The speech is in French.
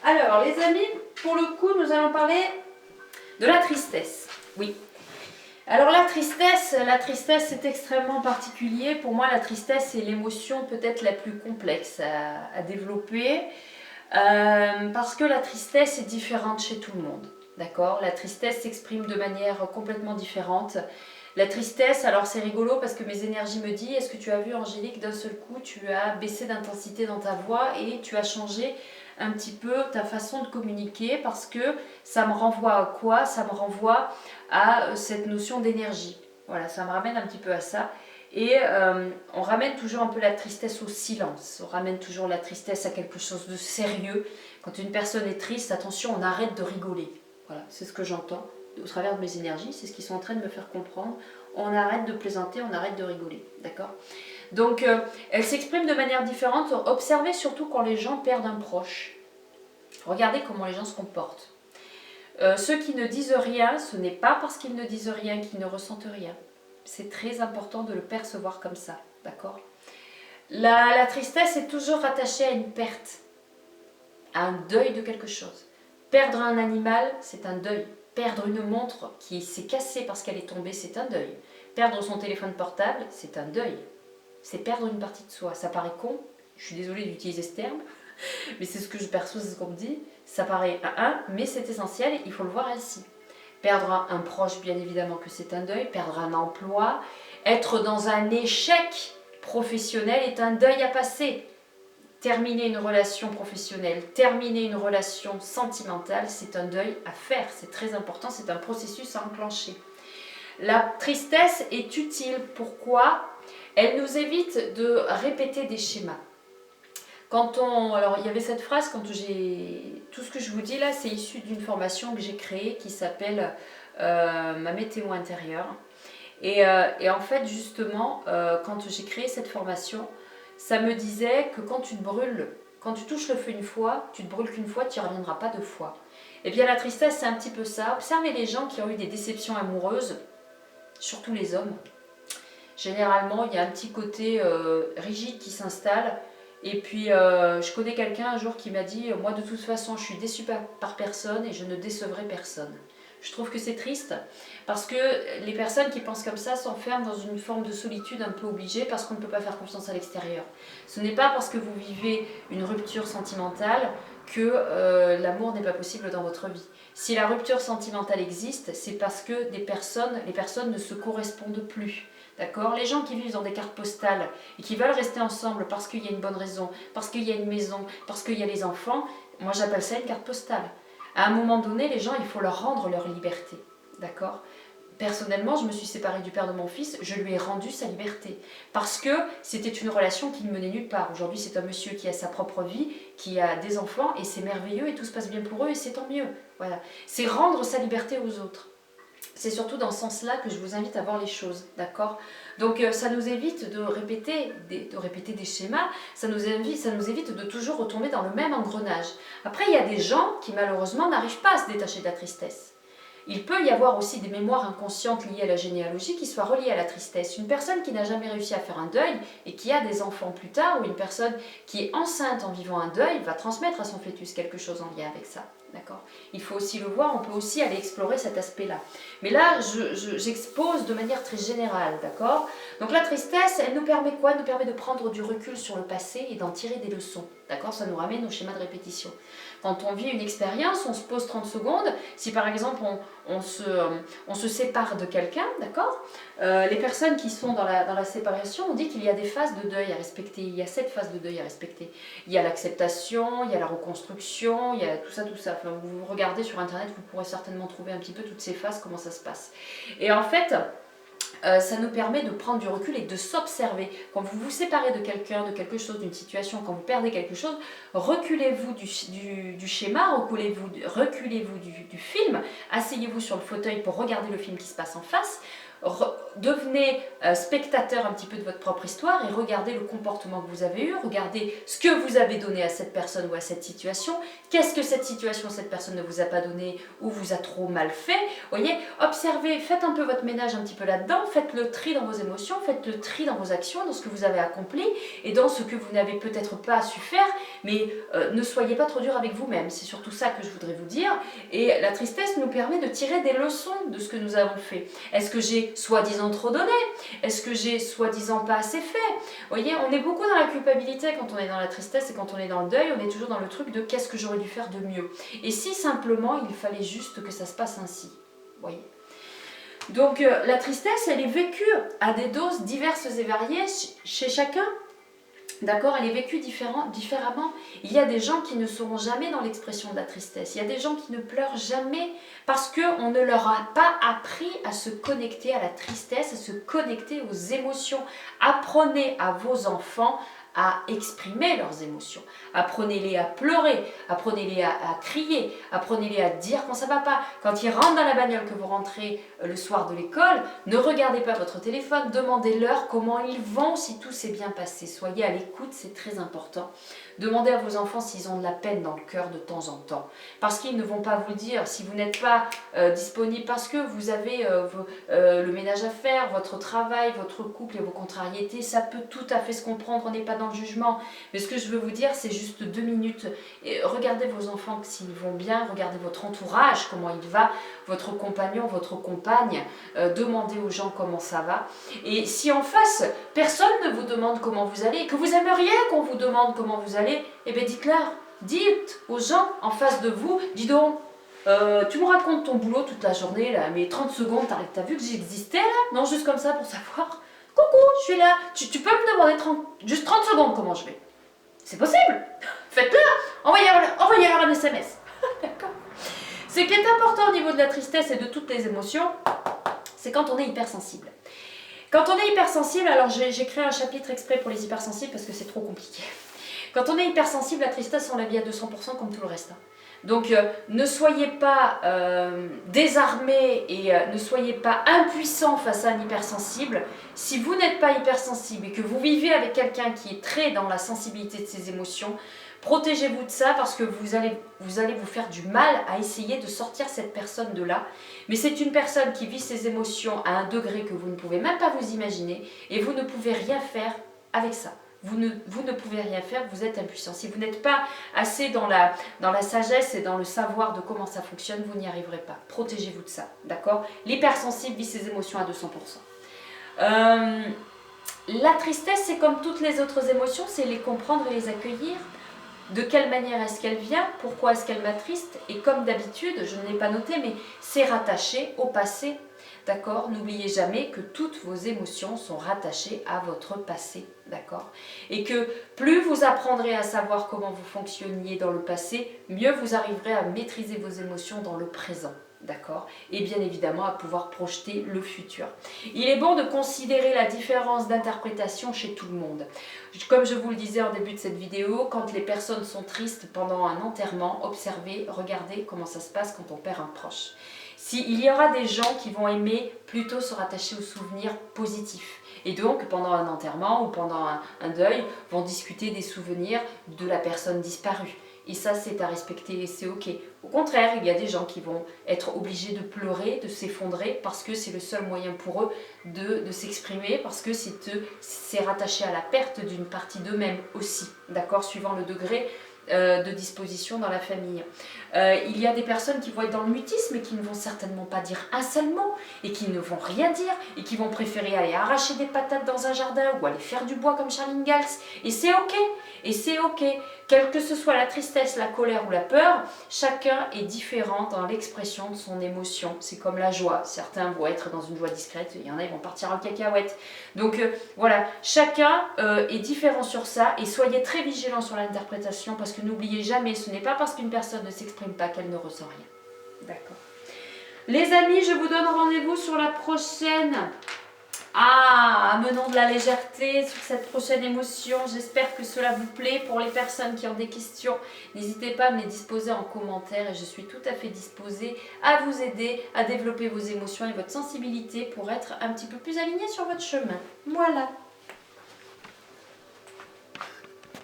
Alors les amis, pour le coup, nous allons parler de la tristesse. Oui. Alors la tristesse c'est extrêmement particulier. Pour moi, la tristesse c'est l'émotion peut-être la plus complexe à développer. Parce que la tristesse est différente chez tout le monde. D'accord? La tristesse s'exprime de manière complètement différente. La tristesse, alors c'est rigolo parce que mes énergies me disent, est-ce que tu as vu Angélique, d'un seul coup tu as baissé d'intensité dans ta voix et tu as changé un petit peu ta façon de communiquer, parce que ça me renvoie à quoi? Ça me renvoie à cette notion d'énergie. Voilà, ça me ramène un petit peu à ça. Et on ramène toujours un peu la tristesse au silence, on ramène toujours la tristesse à quelque chose de sérieux. Quand une personne est triste, attention, on arrête de rigoler. Voilà, c'est ce que j'entends au travers de mes énergies, c'est ce qu'ils sont en train de me faire comprendre. On arrête de plaisanter, on arrête de rigoler, d'accord? Donc, elle s'exprime de manière différente. Observez surtout quand les gens perdent un proche. Regardez comment les gens se comportent. Ceux qui ne disent rien, ce n'est pas parce qu'ils ne disent rien qu'ils ne ressentent rien. C'est très important de le percevoir comme ça, d'accord? La tristesse est toujours rattachée à une perte, à un deuil de quelque chose. Perdre un animal, c'est un deuil. Perdre une montre qui s'est cassée parce qu'elle est tombée, c'est un deuil. Perdre son téléphone portable, c'est un deuil. C'est perdre une partie de soi. Ça paraît con, je suis désolée d'utiliser ce terme, mais c'est ce que je perçois, c'est ce qu'on me dit. Ça paraît mais c'est essentiel, il faut le voir ainsi. Perdre un proche, bien évidemment que c'est un deuil. Perdre un emploi, être dans un échec professionnel est un deuil à passer. Terminer une relation professionnelle, terminer une relation sentimentale, c'est un deuil à faire. C'est très important, c'est un processus à enclencher. La tristesse est utile. Pourquoi? Elle nous évite de répéter des schémas. Alors il y avait cette phrase, tout ce que je vous dis là, c'est issu d'une formation que j'ai créée qui s'appelle ma météo intérieure. Et en fait, justement, quand j'ai créé cette formation, ça me disait que quand tu touches le feu une fois, tu ne brûles qu'une fois, tu n'y reviendras pas deux fois. Et bien la tristesse, c'est un petit peu ça. Observez les gens qui ont eu des déceptions amoureuses, surtout les hommes. Généralement, il y a un petit côté rigide qui s'installe. Et puis, je connais quelqu'un un jour qui m'a dit « Moi, de toute façon, je suis déçue par personne et je ne décevrai personne. » Je trouve que c'est triste parce que les personnes qui pensent comme ça s'enferment dans une forme de solitude un peu obligée parce qu'on ne peut pas faire confiance à l'extérieur. Ce n'est pas parce que vous vivez une rupture sentimentale que l'amour n'est pas possible dans votre vie. Si la rupture sentimentale existe, c'est parce que les personnes ne se correspondent plus. D'accord? Les gens qui vivent dans des cartes postales et qui veulent rester ensemble parce qu'il y a une bonne raison, parce qu'il y a une maison, parce qu'il y a les enfants, moi j'appelle ça une carte postale. À un moment donné, les gens, il faut leur rendre leur liberté. D'accord? Personnellement, je me suis séparée du père de mon fils, je lui ai rendu sa liberté. Parce que c'était une relation qui ne menait nulle part. Aujourd'hui, c'est un monsieur qui a sa propre vie, qui a des enfants, et c'est merveilleux, et tout se passe bien pour eux, et c'est tant mieux. Voilà. C'est rendre sa liberté aux autres. C'est surtout dans ce sens-là que je vous invite à voir les choses, d'accord? Donc ça nous évite de répéter des schémas, ça nous évite de toujours retomber dans le même engrenage. Après, il y a des gens qui malheureusement n'arrivent pas à se détacher de la tristesse. Il peut y avoir aussi des mémoires inconscientes liées à la généalogie qui soient reliées à la tristesse. Une personne qui n'a jamais réussi à faire un deuil et qui a des enfants plus tard, ou une personne qui est enceinte en vivant un deuil, va transmettre à son fœtus quelque chose en lien avec ça. D'accord? Il faut aussi le voir, on peut aussi aller explorer cet aspect-là. Mais là, j'expose de manière très générale, d'accord? Donc la tristesse, elle nous permet quoi? Elle nous permet de prendre du recul sur le passé et d'en tirer des leçons, d'accord? Ça nous ramène au schéma de répétition. Quand on vit une expérience, on se pose 30 secondes. Si par exemple on se sépare de quelqu'un, d'accord? Les personnes qui sont dans la séparation, on dit qu'il y a des phases de deuil à respecter. Il y a 7 phases de deuil à respecter. Il y a l'acceptation, il y a la reconstruction, il y a tout ça. Enfin, vous regardez sur internet, vous pourrez certainement trouver un petit peu toutes ces phases, comment ça se passe. Et en fait, ça nous permet de prendre du recul et de s'observer. Quand vous vous séparez de quelqu'un, de quelque chose, d'une situation, quand vous perdez quelque chose, reculez-vous du schéma, reculez-vous du film, asseyez-vous sur le fauteuil pour regarder le film qui se passe en face, devenez spectateur un petit peu de votre propre histoire et regardez le comportement que vous avez eu, regardez ce que vous avez donné à cette personne ou à cette situation, qu'est-ce que cette situation, cette personne ne vous a pas donné ou vous a trop mal fait. Voyez, observez, faites un peu votre ménage un petit peu là-dedans, faites le tri dans vos émotions, faites le tri dans vos actions, dans ce que vous avez accompli et dans ce que vous n'avez peut-être pas su faire, mais ne soyez pas trop dur avec vous-même, c'est surtout ça que je voudrais vous dire. Et la tristesse nous permet de tirer des leçons de ce que nous avons fait. Est-ce que j'ai soi-disant trop donné? Est-ce que j'ai soi-disant pas assez fait? Vous voyez, on est beaucoup dans la culpabilité quand on est dans la tristesse et quand on est dans le deuil, on est toujours dans le truc de qu'est-ce que j'aurais dû faire de mieux. Et si simplement il fallait juste que ça se passe ainsi, vous voyez. Donc la tristesse, elle est vécue à des doses diverses et variées chez chacun. D'accord, elle est vécue différemment. Il y a des gens qui ne seront jamais dans l'expression de la tristesse. Il y a des gens qui ne pleurent jamais parce qu'on ne leur a pas appris à se connecter à la tristesse, à se connecter aux émotions. Apprenez à vos enfants à exprimer leurs émotions. Apprenez-les à pleurer, apprenez-les à crier, apprenez-les à dire quand ça ne va pas. Quand ils rentrent dans la bagnole, que vous rentrez le soir de l'école, ne regardez pas votre téléphone, demandez-leur comment ils vont, si tout s'est bien passé. Soyez à l'écoute, c'est très important. Demandez à vos enfants s'ils ont de la peine dans le cœur de temps en temps. Parce qu'ils ne vont pas vous le dire. Si vous n'êtes pas disponible parce que vous avez le ménage à faire, votre travail, votre couple et vos contrariétés, ça peut tout à fait se comprendre, on n'est pas dans le jugement. Mais ce que je veux vous dire, c'est juste 2 minutes. Et regardez vos enfants s'ils vont bien, regardez votre entourage, comment il va, votre compagnon, votre compagne, demandez aux gens comment ça va. Et si en face, personne ne vous demande comment vous allez, que vous aimeriez qu'on vous demande comment vous allez, eh bien dites-leur, dites aux gens en face de vous, dis donc, tu me racontes ton boulot toute la journée, là, mais 30 secondes, t'as vu que j'existais là? Non, juste comme ça pour savoir. Coucou, je suis là. Tu peux me demander juste 30 secondes comment je vais? C'est possible. Faites-le. Envoyez-leur un SMS. D'accord. Ce qui est important au niveau de la tristesse et de toutes les émotions, c'est quand on est hypersensible. Quand on est hypersensible, alors j'ai créé un chapitre exprès pour les hypersensibles parce que c'est trop compliqué. Quand on est hypersensible, la tristesse, on la vit à 200% comme tout le reste. Donc ne soyez pas désarmés et ne soyez pas impuissants face à un hypersensible. Si vous n'êtes pas hypersensible et que vous vivez avec quelqu'un qui est très dans la sensibilité de ses émotions, protégez-vous de ça parce que vous allez vous faire du mal à essayer de sortir cette personne de là. Mais c'est une personne qui vit ses émotions à un degré que vous ne pouvez même pas vous imaginer et vous ne pouvez rien faire avec ça. Vous ne pouvez rien faire, vous êtes impuissant. Si vous n'êtes pas assez dans la sagesse et dans le savoir de comment ça fonctionne, vous n'y arriverez pas. Protégez-vous de ça, d'accord? L'hypersensible vit ses émotions à 200%. La tristesse, c'est comme toutes les autres émotions, c'est les comprendre et les accueillir. De quelle manière est-ce qu'elle vient? Pourquoi est-ce qu'elle m'attriste? Et comme d'habitude, je ne l'ai pas noté, mais c'est rattaché au passé. D'accord? N'oubliez jamais que toutes vos émotions sont rattachées à votre passé. D'accord? Et que plus vous apprendrez à savoir comment vous fonctionniez dans le passé, mieux vous arriverez à maîtriser vos émotions dans le présent. D'accord? Et bien évidemment à pouvoir projeter le futur. Il est bon de considérer la différence d'interprétation chez tout le monde. Comme je vous le disais en début de cette vidéo, quand les personnes sont tristes pendant un enterrement, observez, regardez comment ça se passe quand on perd un proche. Il y aura des gens qui vont aimer plutôt se rattacher aux souvenirs positifs. Et donc, pendant un enterrement ou pendant un deuil, vont discuter des souvenirs de la personne disparue. Et ça, c'est à respecter et c'est ok. Au contraire, il y a des gens qui vont être obligés de pleurer, de s'effondrer, parce que c'est le seul moyen pour eux de s'exprimer, parce que c'est rattaché à la perte d'une partie d'eux-mêmes aussi, d'accord, suivant le degré de disposition dans la famille. Il y a des personnes qui vont être dans le mutisme et qui ne vont certainement pas dire un seul mot et qui ne vont rien dire et qui vont préférer aller arracher des patates dans un jardin ou aller faire du bois comme Charles Ingalls. Et c'est ok. Et c'est ok. Quelle que ce soit la tristesse, la colère ou la peur, chacun est différent dans l'expression de son émotion. C'est comme la joie. Certains vont être dans une joie discrète, il y en a qui vont partir en cacahuète. Donc voilà, chacun est différent sur ça et soyez très vigilants sur l'interprétation parce que n'oubliez jamais, ce n'est pas parce qu'une personne ne s'exprime pas qu'elle ne ressent rien. D'accord. Les amis, je vous donne rendez-vous sur la prochaine Ah, amenons de la légèreté sur cette prochaine émotion. J'espère que cela vous plaît. Pour les personnes qui ont des questions, n'hésitez pas à me les disposer en commentaire et je suis tout à fait disposée à vous aider à développer vos émotions et votre sensibilité pour être un petit peu plus aligné sur votre chemin. Voilà.